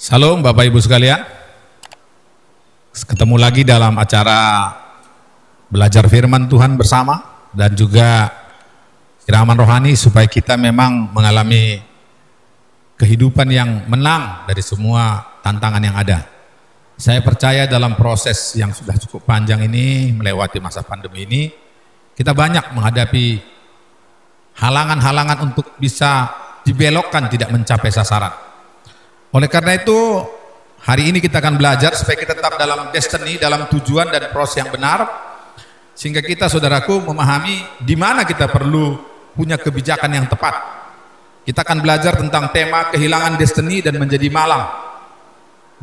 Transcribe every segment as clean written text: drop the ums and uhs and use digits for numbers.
Salam Bapak Ibu sekalian, ketemu lagi dalam acara belajar firman Tuhan bersama dan juga siraman rohani supaya kita memang mengalami kehidupan yang menang dari semua tantangan yang ada. Saya percaya dalam proses yang sudah cukup panjang ini, melewati masa pandemi ini, kita banyak menghadapi halangan-halangan untuk bisa dibelokkan tidak mencapai sasaran. Oleh karena itu, hari ini kita akan belajar supaya kita tetap dalam destiny, dalam tujuan dan proses yang benar, sehingga kita, saudaraku, memahami di mana kita perlu punya kebijakan yang tepat. Kita akan belajar tentang tema kehilangan destiny dan menjadi malang.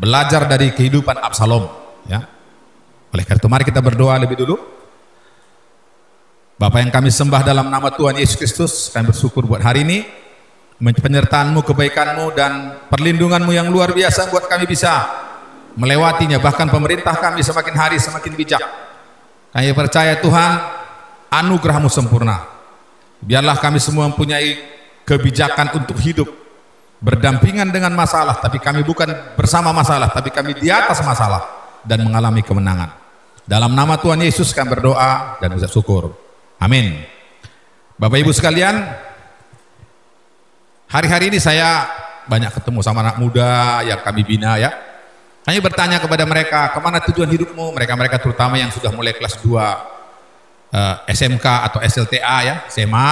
Belajar dari kehidupan Absalom. Ya. Oleh karena itu, mari kita berdoa lebih dulu. Bapa yang kami sembah dalam nama Tuhan Yesus Kristus, kami bersyukur buat hari ini. Penyertaan-Mu, kebaikan-Mu dan perlindungan-Mu yang luar biasa buat kami bisa melewatinya. Bahkan pemerintah kami semakin hari semakin bijak. Kami percaya Tuhan, anugerah-Mu sempurna. Biarlah kami semua mempunyai kebijakan untuk hidup berdampingan dengan masalah, tapi kami bukan bersama masalah, tapi kami di atas masalah dan mengalami kemenangan. Dalam nama Tuhan Yesus kami berdoa dan ucap syukur. Amin. Bapak Ibu sekalian, hari-hari ini saya banyak ketemu sama anak muda yang kami bina ya. Kami bertanya kepada mereka, kemana tujuan hidupmu? Mereka terutama yang sudah mulai kelas 2 SMK atau SLTA ya, SMA.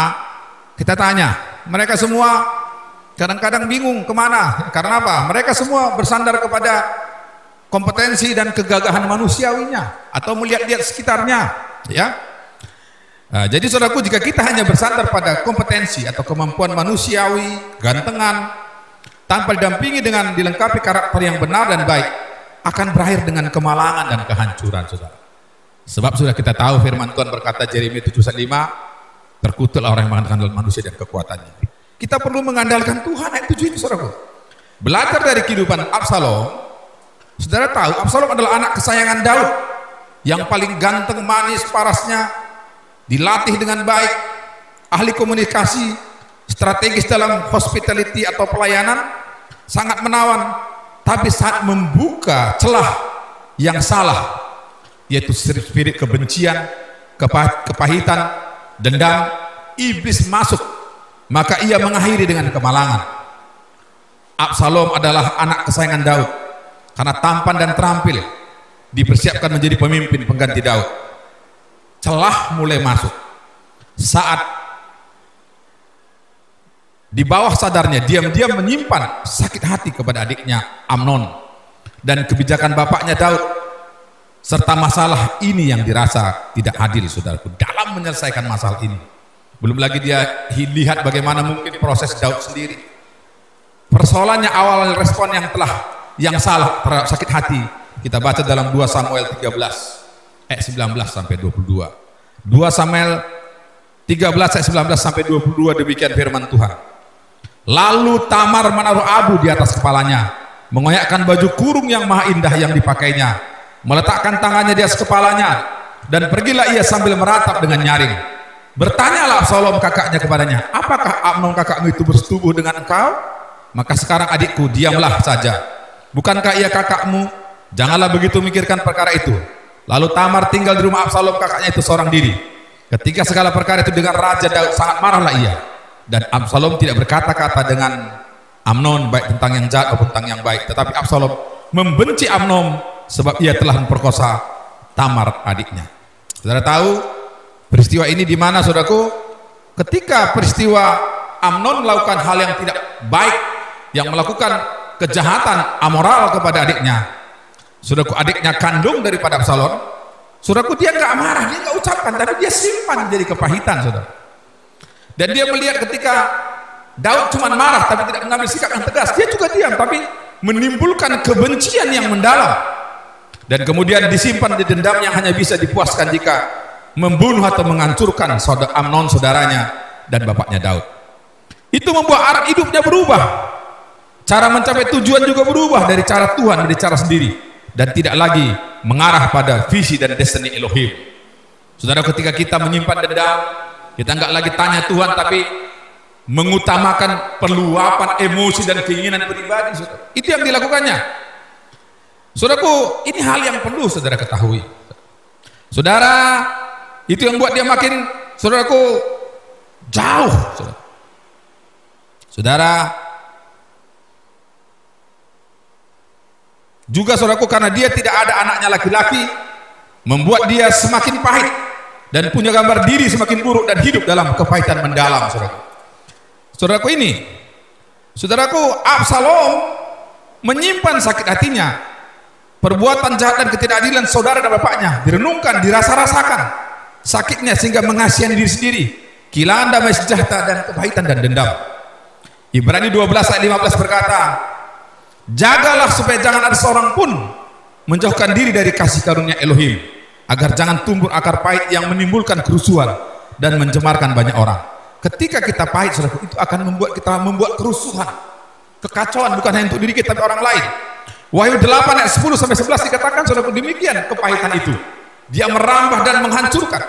Kita tanya, mereka semua kadang-kadang bingung kemana. Karena apa? Mereka semua bersandar kepada kompetensi dan kegagahan manusiawinya atau melihat-lihat sekitarnya ya. Jadi saudaraku, jika kita hanya bersandar pada kompetensi atau kemampuan manusiawi, gantengan, tanpa didampingi dengan dilengkapi karakter yang benar dan baik, akan berakhir dengan kemalangan dan kehancuran, saudara. Sebab sudah kita tahu firman Tuhan berkata Yeremia 7:5, terkutuklah orang yang mengandalkan manusia dan kekuatannya. Kita perlu mengandalkan Tuhan, itu tujuan, saudaraku. Belajar dari kehidupan Absalom. Saudara tahu Absalom adalah anak kesayangan Daud, yang paling ganteng, manis, parasnya, dilatih dengan baik, ahli komunikasi, strategis dalam hospitality atau pelayanan, sangat menawan. Tapi saat membuka celah yang salah, yaitu spirit kebencian, kepahitan, dendam, iblis masuk, maka ia mengakhiri dengan kemalangan. Absalom adalah anak kesayangan Daud, karena tampan dan terampil, dipersiapkan menjadi pemimpin pengganti Daud. Celah mulai masuk saat di bawah sadarnya diam-diam menyimpan sakit hati kepada adiknya Amnon dan kebijakan bapaknya Daud, serta masalah ini yang dirasa tidak adil, saudaraku, dalam menyelesaikan masalah ini. Belum lagi dia lihat bagaimana mungkin proses Daud sendiri. Persoalannya awal respon yang salah terhadap sakit hati kita baca dalam 2 Samuel 13 ayat 19 sampai 22. 2 Samuel 13 ayat 19 sampai 22, demikian firman Tuhan. Lalu Tamar menaruh abu di atas kepalanya, mengoyakkan baju kurung yang maha indah yang dipakainya, meletakkan tangannya di atas kepalanya, dan pergilah ia sambil meratap dengan nyaring. Bertanyalah Absalom kakaknya kepadanya, apakah Amnon kakakmu itu bersetubuh dengan engkau? Maka sekarang adikku, diamlah saja. Bukankah ia kakakmu? Janganlah begitu memikirkan perkara itu. Lalu Tamar tinggal di rumah Absalom kakaknya itu seorang diri. Ketika segala perkara itu dengan Raja Daud, sangat marahlah ia. Dan Absalom tidak berkata-kata dengan Amnon baik tentang yang jahat maupun tentang yang baik. Tetapi Absalom membenci Amnon sebab ia telah memperkosa Tamar adiknya. Saudara tahu peristiwa ini di mana, saudaraku? Ketika peristiwa Amnon melakukan hal yang tidak baik, yang melakukan kejahatan amoral kepada adiknya, saudaraku, adiknya kandung daripada Absalom, saudaraku, dia nggak marah, dia nggak ucapkan, tapi dia simpan jadi kepahitan, saudara. Dan dia melihat ketika Daud cuma marah tapi tidak mengambil sikap yang tegas, dia juga diam tapi menimbulkan kebencian yang mendalam. Dan kemudian disimpan di dendam yang hanya bisa dipuaskan jika membunuh atau menghancurkan Amnon saudaranya dan bapaknya Daud. Itu membuat arah hidupnya berubah. Cara mencapai tujuan juga berubah dari cara Tuhan menjadi cara sendiri, dan tidak lagi mengarah pada visi dan destiny Elohim. Saudara, ketika kita menyimpan dendam, kita enggak lagi tanya Tuhan, tapi mengutamakan peluapan emosi dan keinginan pribadi, saudara. Itu yang dilakukannya. Saudaraku, ini hal yang perlu saudara ketahui. Saudara, itu yang buat dia makin, saudaraku, jauh. Saudara, juga saudaraku, karena dia tidak ada anaknya laki-laki, membuat dia semakin pahit dan punya gambar diri semakin buruk dan hidup dalam kepahitan mendalam, saudaraku. Saudaraku ini, saudaraku, Absalom menyimpan sakit hatinya, perbuatan jahat dan ketidakadilan saudara dan bapaknya direnungkan, dirasa-rasakan sakitnya sehingga mengasihani diri sendiri, kehilangan damai sejahtera dan kepahitan dan dendam. Ibrani 12 ayat 15 berkata, jagalah supaya jangan ada seorang pun menjauhkan diri dari kasih karunia Elohim, agar jangan tumbuh akar pahit yang menimbulkan kerusuhan dan mencemarkan banyak orang. Ketika kita pahit, saudara, itu akan membuat kita membuat kerusuhan, kekacauan, bukan hanya untuk diri kita tapi orang lain. Wahyu 8 ayat 10 sampai 11 dikatakan, saudara, demikian kepahitan itu, dia merambah dan menghancurkan.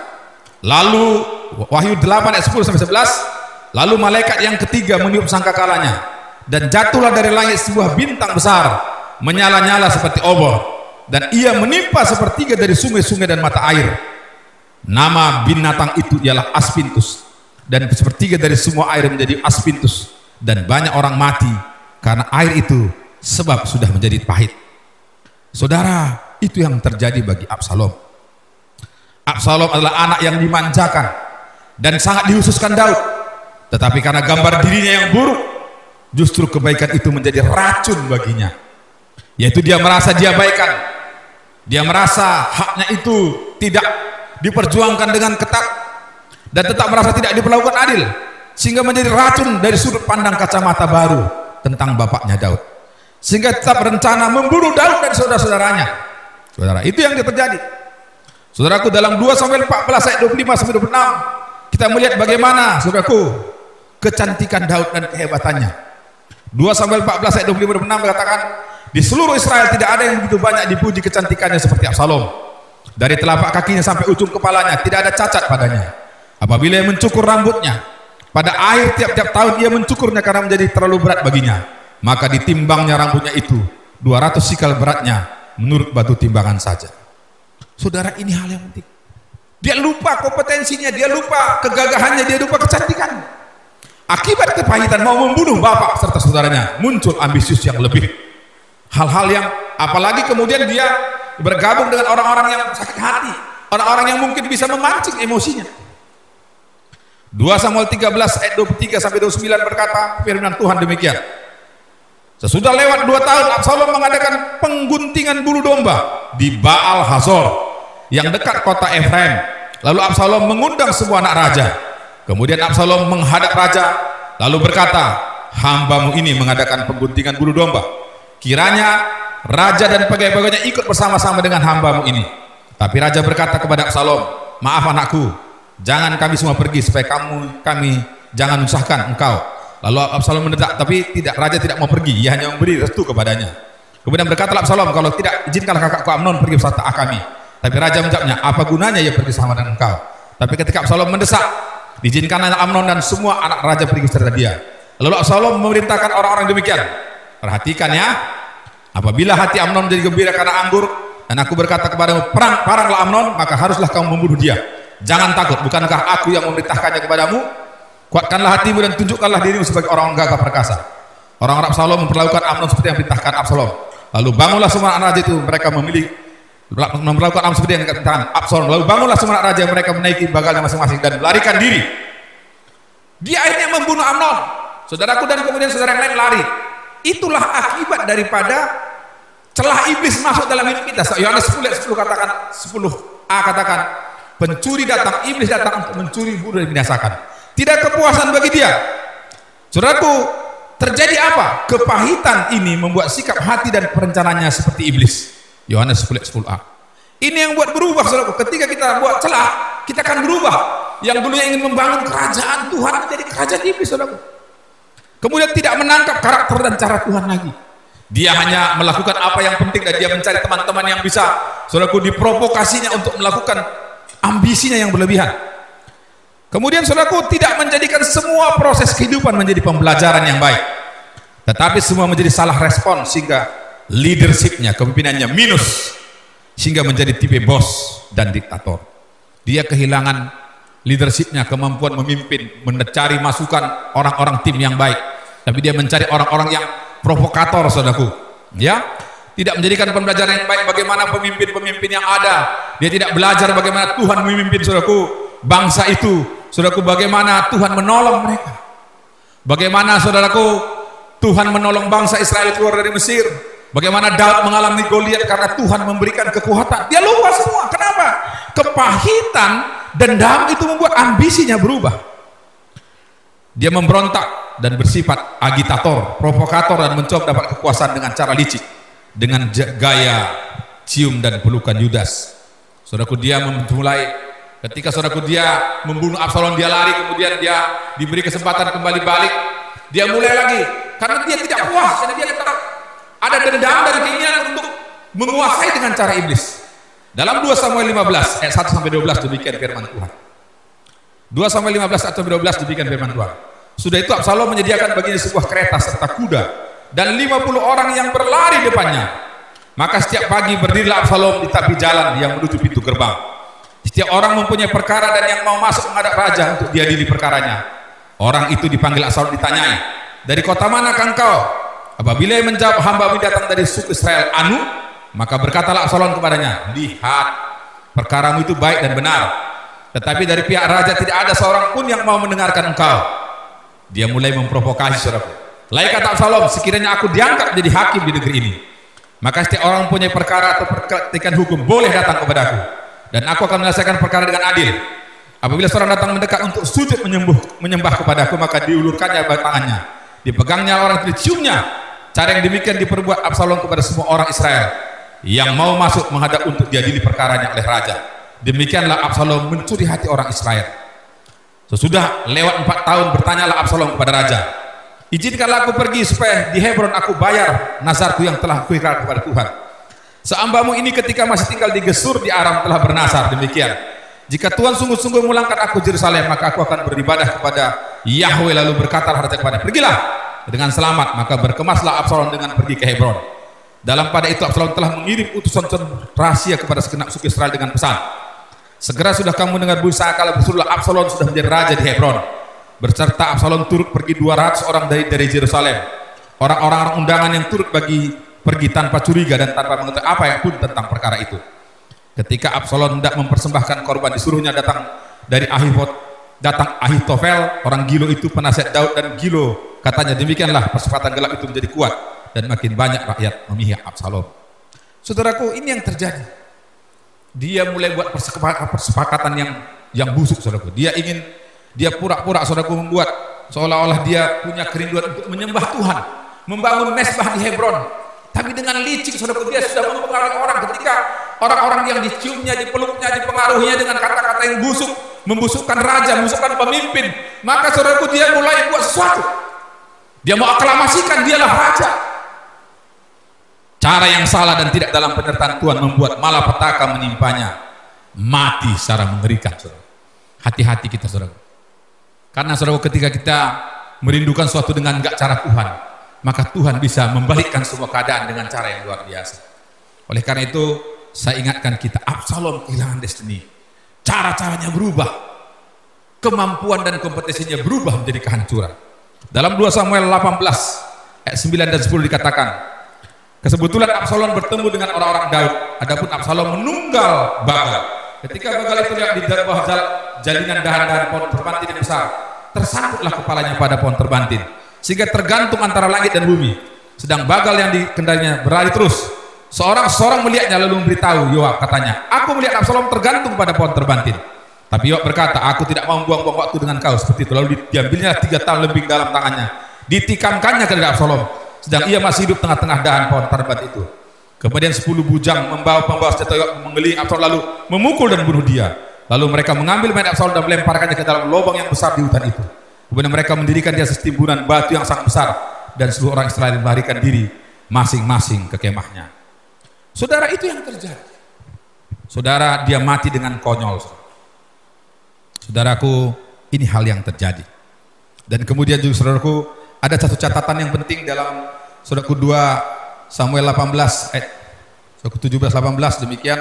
Lalu Wahyu 8 ayat 10 sampai 11, lalu malaikat yang ketiga meniup sangkakalanya, dan jatuhlah dari langit sebuah bintang besar, menyala-nyala seperti obor, dan ia menimpa sepertiga dari sungai-sungai dan mata air. Nama binatang itu ialah Aspintus, dan sepertiga dari semua air menjadi Aspintus, dan banyak orang mati karena air itu, sebab sudah menjadi pahit. Saudara, itu yang terjadi bagi Absalom. Absalom adalah anak yang dimanjakan dan sangat dihususkan Daud, tetapi karena gambar dirinya yang buruk, justru kebaikan itu menjadi racun baginya, yaitu dia merasa dia baikan, dia merasa haknya itu tidak diperjuangkan dengan ketat dan tetap merasa tidak diperlakukan adil, sehingga menjadi racun dari sudut pandang kacamata baru tentang bapaknya Daud, sehingga tetap berencana membunuh Daud dan saudara-saudaranya. Saudara, itu yang terjadi. Saudaraku, dalam 2 Samuel 14 ayat 25 sampai 26 kita melihat bagaimana, saudaraku, kecantikan Daud dan kehebatannya. 2 Samuel 14 ayat 25 dan 26 mengatakan, di seluruh Israel tidak ada yang begitu banyak dipuji kecantikannya seperti Absalom. Dari telapak kakinya sampai ujung kepalanya tidak ada cacat padanya. Apabila ia mencukur rambutnya, pada akhir tiap-tiap tahun ia mencukurnya karena menjadi terlalu berat baginya, maka ditimbangnya rambutnya itu 200 sikal beratnya menurut batu timbangan saja. Saudara, ini hal yang penting. Dia lupa kompetensinya, dia lupa kegagahannya, dia lupa kecantikannya. Akibat kepahitan mau membunuh bapak serta saudaranya, muncul ambisius yang lebih. Hal-hal yang, apalagi kemudian dia bergabung dengan orang-orang yang sakit hati, orang-orang yang mungkin bisa memancing emosinya. 2 Samuel 13 ayat 23 sampai 29 berkata, firman Tuhan demikian. Sesudah lewat 2 tahun, Absalom mengadakan pengguntingan bulu domba di Baal Hazor yang dekat kota Efraim. Lalu Absalom mengundang semua anak raja. Kemudian Absalom menghadap raja lalu berkata, hambamu ini mengadakan pengguntingan bulu domba. Kiranya raja dan pegawai-pegawainya ikut bersama-sama dengan hambamu ini. Tapi raja berkata kepada Absalom, maaf anakku, jangan kami semua pergi supaya kami jangan menyusahkan engkau. Lalu Absalom mendesak, tapi raja tidak mau pergi, ia hanya memberi restu kepadanya. Kemudian berkatalah Absalom, kalau tidak, izinkanlah kakakku Amnon pergi beserta kami. Tapi raja menjawabnya, apa gunanya ia pergi sama dengan engkau? Tapi ketika Absalom mendesak, izinkanlah Amnon dan semua anak raja pergi beserta dia. Lalu Absalom memerintahkan orang-orang demikian, perhatikan ya, apabila hati Amnon menjadi gembira karena anggur, dan aku berkata kepadamu, paranglah Amnon, maka haruslah kamu membunuh dia. Jangan takut, bukankah aku yang memerintahkannya kepadamu? Kuatkanlah hatimu dan tunjukkanlah dirimu sebagai orang gagah perkasa. Orang Absalom memperlakukan Amnon seperti yang diperintahkan Absalom. Lalu bangunlah semua anak raja itu, mereka memperlakukan Amnon seperti yang dikatakan Absalom. Lalu bangunlah semua anak raja, mereka menaiki bagalnya masing-masing dan melarikan diri. Dia akhirnya membunuh Amnon, saudaraku, dan kemudian saudara yang lain lari. Itulah akibat daripada celah iblis masuk dalam hidup kita. Yohanes 10 ayat 10 katakan, 10a katakan, pencuri datang, iblis datang untuk mencuri, bunuh dan binasakan. Tidak kepuasan bagi dia. Saudaraku, terjadi apa? Kepahitan ini membuat sikap hati dan perencanaannya seperti iblis. Yohanes 10a. Ini yang buat berubah, saudaraku. Ketika kita buat celah, kita akan berubah. Yang dulunya ingin membangun kerajaan Tuhan menjadi kerajaan iblis, saudaraku. Kemudian tidak menangkap karakter dan cara Tuhan lagi. Dia hanya melakukan apa yang penting dan dia mencari teman-teman yang bisa, saudaraku, diprovokasinya untuk melakukan ambisinya yang berlebihan. Kemudian saudaraku, tidak menjadikan semua proses kehidupan menjadi pembelajaran yang baik, tetapi semua menjadi salah respon sehingga leadershipnya, kepemimpinannya minus, sehingga menjadi tipe bos dan diktator. Dia kehilangan leadershipnya, kemampuan memimpin, mencari masukan orang-orang tim yang baik, tapi dia mencari orang-orang yang provokator, saudaraku. Ya, tidak menjadikan pembelajaran yang baik bagaimana pemimpin-pemimpin yang ada. Dia tidak belajar bagaimana Tuhan memimpin, saudaraku, bangsa itu. Saudaraku, bagaimana Tuhan menolong mereka, bagaimana saudaraku Tuhan menolong bangsa Israel keluar dari Mesir, bagaimana Daud mengalami Goliat karena Tuhan memberikan kekuatan. Dia lupa semua. Kenapa? Kepahitan, dendam itu membuat ambisinya berubah. Dia memberontak dan bersifat agitator, provokator, dan mencoba dapat kekuasaan dengan cara licik, dengan gaya cium dan pelukan Yudas. Saudaraku, dia memulai ketika saudaraku dia membunuh Absalom, dia lari, kemudian dia diberi kesempatan kembali balik, dia mulai lagi karena dia tidak puas, karena dia tetap ada dendam dan keinginan untuk menguasai dengan cara iblis. Dalam 2 Samuel 15 ayat 1 sampai 12 demikian firman Tuhan. 2 Samuel 15 ayat 1 sampai 12 demikian firman Tuhan. Sudah itu Absalom menyediakan baginya sebuah kereta serta kuda dan 50 orang yang berlari depannya. Maka setiap pagi berdirilah Absalom di tepi jalan yang menuju pintu gerbang. Setiap orang mempunyai perkara dan yang mau masuk menghadap raja untuk diadili perkaranya. Orang itu dipanggil Absalom, ditanyai, dari kota manakah engkau? Apabila ia menjawab, hamba-mu datang dari suku Israel Anu, maka berkatalah Absalom kepadanya, lihat, perkaramu itu baik dan benar, tetapi dari pihak raja tidak ada seorang pun yang mau mendengarkan engkau. Dia mulai memprovokasi, saudaraku. Lain kata Absalom, sekiranya aku diangkat menjadi hakim di negeri ini, maka setiap orang mempunyai perkara atau perketikan hukum boleh datang kepadaku, dan aku akan menyelesaikan perkara dengan adil. Apabila seorang datang mendekat untuk sujud menyembah kepadaku, maka diulurkannya tangannya, dipegangnya orang itu, diciumnya. Cara yang demikian diperbuat Absalom kepada semua orang Israel yang mau masuk menghadap untuk diadili perkaranya oleh raja. Demikianlah Absalom mencuri hati orang Israel. Sesudah lewat 4 tahun, bertanyalah Absalom kepada raja, izinkanlah aku pergi supaya di Hebron aku bayar nazarku yang telah kuikrarkan kepada Tuhan. Seambamu ini ketika masih tinggal di Gesur di Aram telah bernazar demikian, jika Tuhan sungguh-sungguh memulangkan aku Yerusalem, maka aku akan beribadah kepada Yahweh. Lalu berkatalah raja kepada, pergilah dengan selamat. Maka berkemaslah Absalom dengan pergi ke Hebron. Dalam pada itu Absalom telah mengirim utusan rahasia kepada segenap suku Israel dengan pesan, segera sudah kamu dengar berita kalau besullah Absalom sudah menjadi raja di Hebron. Berserta Absalom turut pergi 200 orang dari Yerusalem. Orang-orang undangan yang turut pergi tanpa curiga dan tanpa mengetahui apa yang pun tentang perkara itu. Ketika Absalom hendak mempersembahkan korban, disuruhnya datang dari Ahitofel, orang Gilo itu penasihat Daud, dan Gilo katanya, demikianlah persepakatan gelap itu menjadi kuat dan makin banyak rakyat memihak Absalom. Saudaraku, ini yang terjadi. Dia mulai buat persepakatan yang busuk, saudaraku. Dia pura-pura, saudaraku, membuat seolah-olah dia punya kerinduan untuk menyembah Tuhan, membangun mesbah di Hebron. Tapi dengan licik, saudaraku, dia sudah mempengaruhi orang. Ketika orang-orang yang diciumnya, dipeluknya, dipengaruhinya dengan kata-kata yang busuk, membusukkan raja, membusukkan pemimpin, maka saudaraku dia mulai buat sesuatu. Dia mau aklamasikan dialah raja. Cara yang salah dan tidak dalam penyertaan Tuhan membuat malapetaka menimpanya, mati secara mengerikan, saudara. Hati-hati kita, saudara. Karena saudara, ketika kita merindukan sesuatu dengan enggak cara Tuhan, maka Tuhan bisa membalikkan semua keadaan dengan cara yang luar biasa. Oleh karena itu, saya ingatkan kita, Absalom kehilangan destiny. Cara-caranya berubah, kemampuan dan kompetensinya berubah menjadi kehancuran. Dalam 2 Samuel 18 ayat 9 dan 10 dikatakan, kesebetulan Absalom bertemu dengan orang-orang Daud. Adapun Absalom menunggal Bagal. Ketika Bagal itu lihat di bawah jalinan dahan-dahan pohon terbantin yang besar, tersangkutlah kepalanya pada pohon terbantin, sehingga tergantung antara langit dan bumi. Sedang Bagal yang dikendalinya berlari terus. Seorang melihatnya lalu memberitahu Yoab, katanya, aku melihat Absalom tergantung pada pohon terbantin. Tapi Yoab berkata, aku tidak mau buang-buang waktu dengan kau seperti itu. Lalu diambilnya 3 tahun lebih dalam tangannya, ditikamkannya ke dada Absalom, sedang ia masih hidup tengah-tengah dahan pohon terbantin itu. Kemudian 10 bujang membawa senjata Yoab mengelilingi Absalom, lalu memukul dan bunuh dia. Lalu mereka mengambil mayat Absalom dan melemparkannya ke dalam lubang yang besar di hutan itu. Kemudian mereka mendirikan dia setimbunan batu yang sangat besar, dan seluruh orang Israel melarikan diri masing-masing ke kemahnya. Saudara, itu yang terjadi. Saudara, dia mati dengan konyol. Saudaraku, Ini hal yang terjadi. Dan kemudian juga saudaraku, ada satu catatan yang penting dalam saudaraku 2 Samuel 18 ayat 17-18 demikian.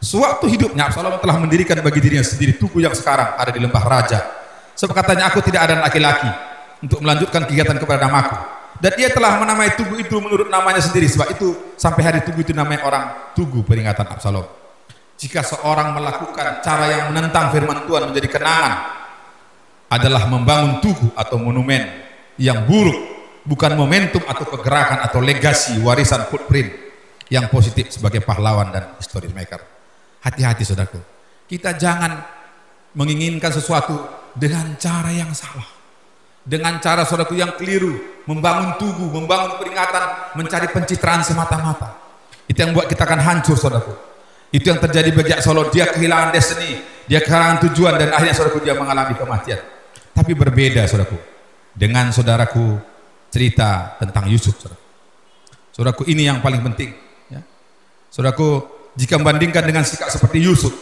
Sewaktu hidupnya Absalom telah mendirikan bagi dirinya sendiri tugu yang sekarang ada di lembah raja. Sebab katanya, aku tidak ada laki-laki untuk melanjutkan kegiatan kepada namaku. Dan ia telah menamai tugu itu menurut namanya sendiri. Sebab itu sampai hari tugu itu namanya orang tugu peringatan Absalom. Jika seorang melakukan cara yang menentang firman Tuhan menjadi kenangan, adalah membangun tugu atau monumen yang buruk, bukan momentum atau pergerakan atau legasi warisan footprint yang positif sebagai pahlawan dan history maker. Hati-hati saudaraku, kita jangan menginginkan sesuatu dengan cara yang salah, dengan cara saudaraku yang keliru, membangun tugu, membangun peringatan, mencari pencitraan semata-mata. Itu yang buat kita akan hancur saudaraku. Itu yang terjadi bagi Absalom. Dia kehilangan destiny, dia kehilangan tujuan, dan akhirnya saudaraku dia mengalami kematian. Tapi berbeda saudaraku dengan saudaraku cerita tentang Yusuf. Saudaraku, ini yang paling penting ya. Saudaraku, jika membandingkan dengan sikap seperti Yusuf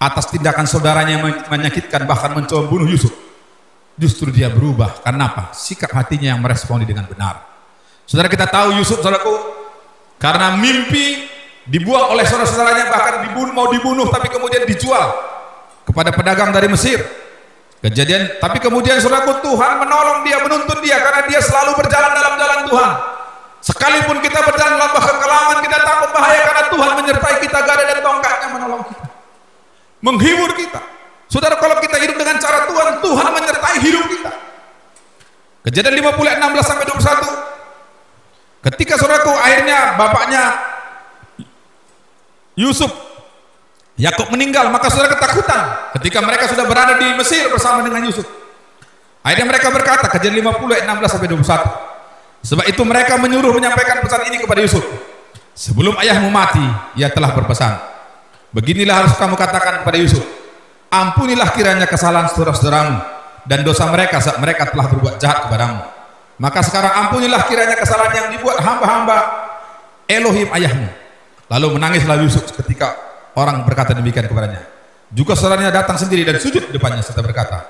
atas tindakan saudaranya yang menyakitkan bahkan mencoba bunuh Yusuf, justru dia berubah. Karena apa? Sikap hatinya yang meresponi dengan benar. Saudara, kita tahu Yusuf saudaraku, karena mimpi dibuang oleh saudara-saudaranya, bahkan mau dibunuh, tapi kemudian dijual kepada pedagang dari Mesir. Kejadian, tapi kemudian saudaraku, Tuhan menolong dia, menuntun dia, karena dia selalu berjalan dalam jalan Tuhan. Sekalipun kita berjalan dalam kekelaman, kita takut bahaya, karena Tuhan menyertai kita, gada dan tongkatnya menolong kita, menghibur kita. Saudara, kalau kita hidup dengan cara Tuhan, Tuhan menyertai hidup kita. Kejadian 50 ayat 16-21. Ketika saudaraku akhirnya bapaknya Yusuf, Yakub meninggal, maka saudara ketakutan ketika mereka sudah berada di Mesir bersama dengan Yusuf. Akhirnya mereka berkata, Kejadian 50 ayat 16-21. Sebab itu mereka menyuruh menyampaikan pesan ini kepada Yusuf. Sebelum ayahmu mati, ia telah berpesan, beginilah harus kamu katakan kepada Yusuf, ampunilah kiranya kesalahan saudara-saudaramu dan dosa mereka saat mereka telah berbuat jahat kepadamu. Maka sekarang ampunilah kiranya kesalahan yang dibuat hamba-hamba Elohim ayahmu. Lalu menangislah Yusuf ketika orang berkata demikian kepadanya. Juga saudaranya datang sendiri dan sujud di depannya serta berkata,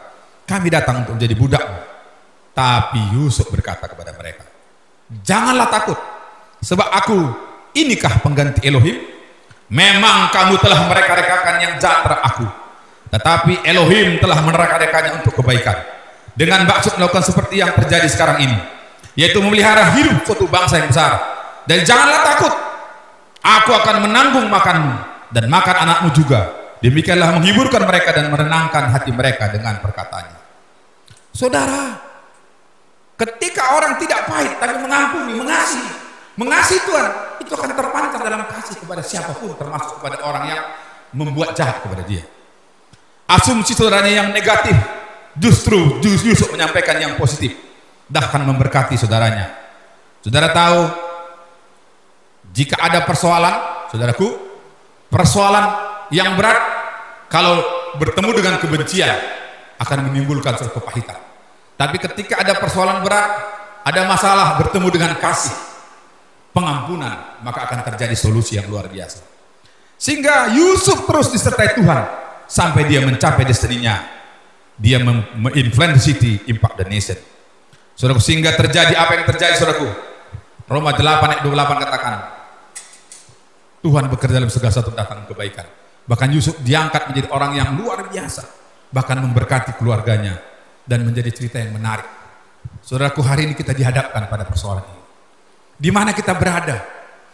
kami datang untuk menjadi budakmu. Tapi Yusuf berkata kepada mereka, janganlah takut, sebab aku inikah pengganti Elohim? Memang kamu telah mereka-rekakan yang jahat terhadap aku, tetapi Elohim telah menerka-rekanya untuk kebaikan, dengan maksud melakukan seperti yang terjadi sekarang ini, yaitu memelihara hidup suatu bangsa yang besar. Dan janganlah takut, aku akan menanggung makanmu dan makan anakmu juga. Demikianlah menghiburkan mereka dan menenangkan hati mereka dengan perkataannya. Saudara, ketika orang tidak pahit tapi mengampuni, mengasihi Tuhan, itu akan terpancar dalam kasih kepada siapapun, termasuk kepada orang yang membuat jahat kepada dia. Asumsi saudaranya yang negatif, justru Yusuf menyampaikan yang positif, bahkan memberkati saudaranya. Saudara tahu, jika ada persoalan, saudaraku, persoalan yang berat, kalau bertemu dengan kebencian akan menimbulkan suatu kepahitan. Tapi ketika ada persoalan berat, ada masalah, bertemu dengan kasih, pengampunan, maka akan terjadi solusi yang luar biasa. Sehingga Yusuf terus disertai Tuhan sampai dia mencapai destininya. Dia influence city, impact the nation. Saudaraku, sehingga terjadi apa yang terjadi, saudaraku. Roma 8 ayat 28 katakan, Tuhan bekerja dalam segala sesuatu datang kebaikan. Bahkan Yusuf diangkat menjadi orang yang luar biasa, bahkan memberkati keluarganya, dan menjadi cerita yang menarik. Saudaraku, hari ini kita dihadapkan pada persoalan ini. Di mana kita berada,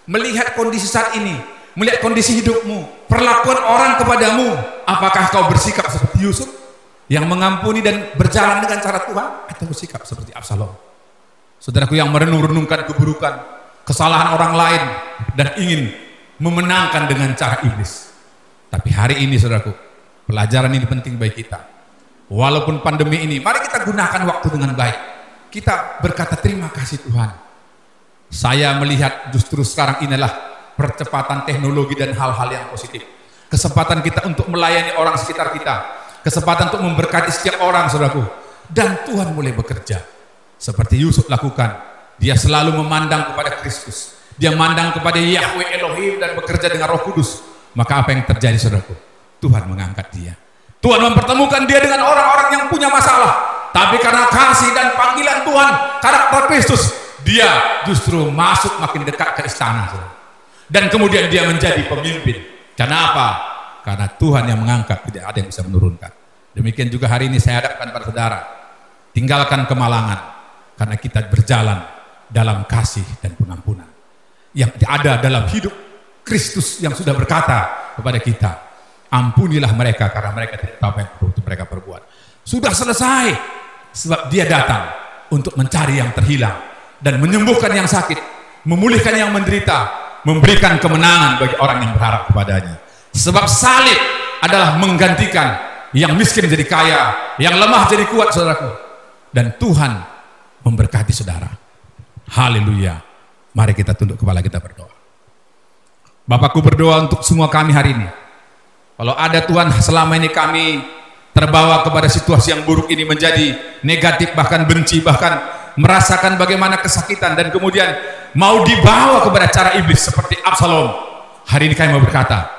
melihat kondisi saat ini, melihat kondisi hidupmu, perlakuan orang kepadamu, apakah kau bersikap seperti Yusuf yang mengampuni dan berjalan dengan cara Tuhan, atau bersikap seperti Absalom? Saudaraku, yang merenung-renungkan keburukan, kesalahan orang lain, dan ingin memenangkan dengan cara iblis. Tapi hari ini saudaraku, pelajaran ini penting bagi kita. Walaupun pandemi ini, mari kita gunakan waktu dengan baik. Kita berkata terima kasih Tuhan. Saya melihat justru sekarang inilah percepatan teknologi dan hal-hal yang positif. Kesempatan kita untuk melayani orang sekitar kita. Kesempatan untuk memberkati setiap orang, saudaraku. Dan Tuhan mulai bekerja. Seperti Yusuf lakukan. Dia selalu memandang kepada Kristus. Dia memandang kepada Yahweh Elohim dan bekerja dengan Roh Kudus. Maka apa yang terjadi, saudaraku? Tuhan mengangkat dia. Tuhan mempertemukan dia dengan orang-orang yang punya masalah. Tapi karena kasih dan panggilan Tuhan, karakter Kristus, dia justru masuk makin dekat ke istana. Dan kemudian dia menjadi pemimpin. Karena apa? Karena Tuhan yang mengangkat, tidak ada yang bisa menurunkan. Demikian juga hari ini saya hadapkan pada saudara, tinggalkan kemalangan, karena kita berjalan dalam kasih dan pengampunan yang ada dalam hidup Kristus yang sudah berkata kepada kita, ampunilah mereka karena mereka tidak tahu apa yang mereka perbuat. Sudah selesai, sebab dia datang untuk mencari yang terhilang dan menyembuhkan yang sakit, memulihkan yang menderita, memberikan kemenangan bagi orang yang berharap kepadanya. Sebab salib adalah menggantikan yang miskin jadi kaya, yang lemah jadi kuat, saudaraku. Dan Tuhan memberkati saudara. Haleluya. Mari kita tunduk kepala, kita berdoa. Bapakku, berdoa untuk semua kami hari ini. Kalau ada Tuhan selama ini kami terbawa kepada situasi yang buruk ini, menjadi negatif, bahkan benci, bahkan merasakan bagaimana kesakitan, dan kemudian mau dibawa kepada cara iblis seperti Absalom. Hari ini kami mau berkata,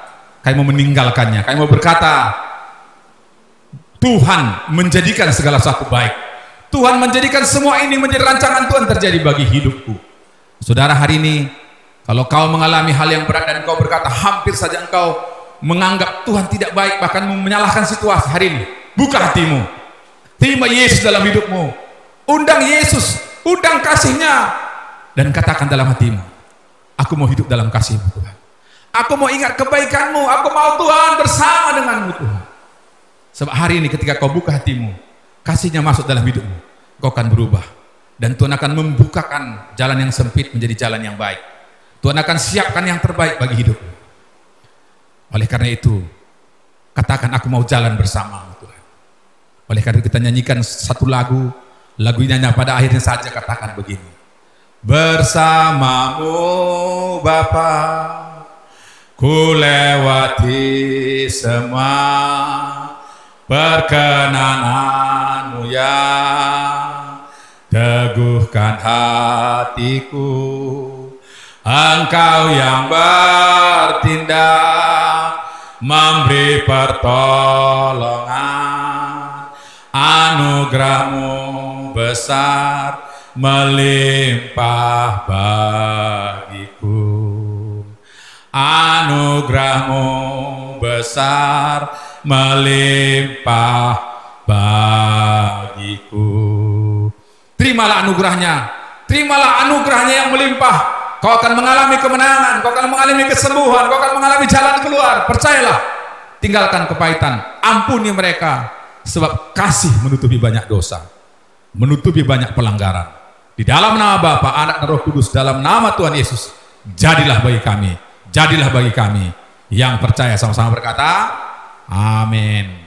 kami mau meninggalkannya. Kami mau berkata, Tuhan menjadikan segala sesuatu baik. Tuhan menjadikan semua ini menjadi rancangan Tuhan terjadi bagi hidupku. Saudara, hari ini kalau kau mengalami hal yang berat dan kau berkata hampir saja engkau menganggap Tuhan tidak baik, bahkan menyalahkan situasi, hari ini buka hatimu, terima Yesus dalam hidupmu, undang Yesus, undang kasihnya, dan katakan dalam hatimu, aku mau hidup dalam kasih-Mu Tuhan, aku mau ingat kebaikan-Mu, aku mau Tuhan bersama denganmu Tuhan. Sebab hari ini ketika kau buka hatimu, kasih-Nya masuk dalam hidupmu, kau akan berubah, dan Tuhan akan membukakan jalan yang sempit menjadi jalan yang baik. Tuhan akan siapkan yang terbaik bagi hidupmu. Oleh karena itu, katakan aku mau jalan bersama Tuhan. Oleh karena itu kita nyanyikan satu lagu ini pada akhirnya saja katakan begini. Bersamamu Bapa, ku lewati semua perkenananmu yang teguhkan hatiku. Engkau yang bertindak, memberi pertolongan, anugerah-Mu besar melimpah bagiku. Anugerah-Mu besar melimpah bagiku. Terimalah anugerahnya, terimalah anugerahnya yang melimpah. Kau akan mengalami kemenangan, kau akan mengalami kesembuhan, kau akan mengalami jalan keluar. Percayalah, tinggalkan kepahitan, ampuni mereka, sebab kasih menutupi banyak dosa, menutupi banyak pelanggaran. Di dalam nama Bapa, Anak, dan Roh Kudus, dalam nama Tuhan Yesus, jadilah bagi kami, jadilah bagi kami. Yang percaya sama-sama berkata, amin.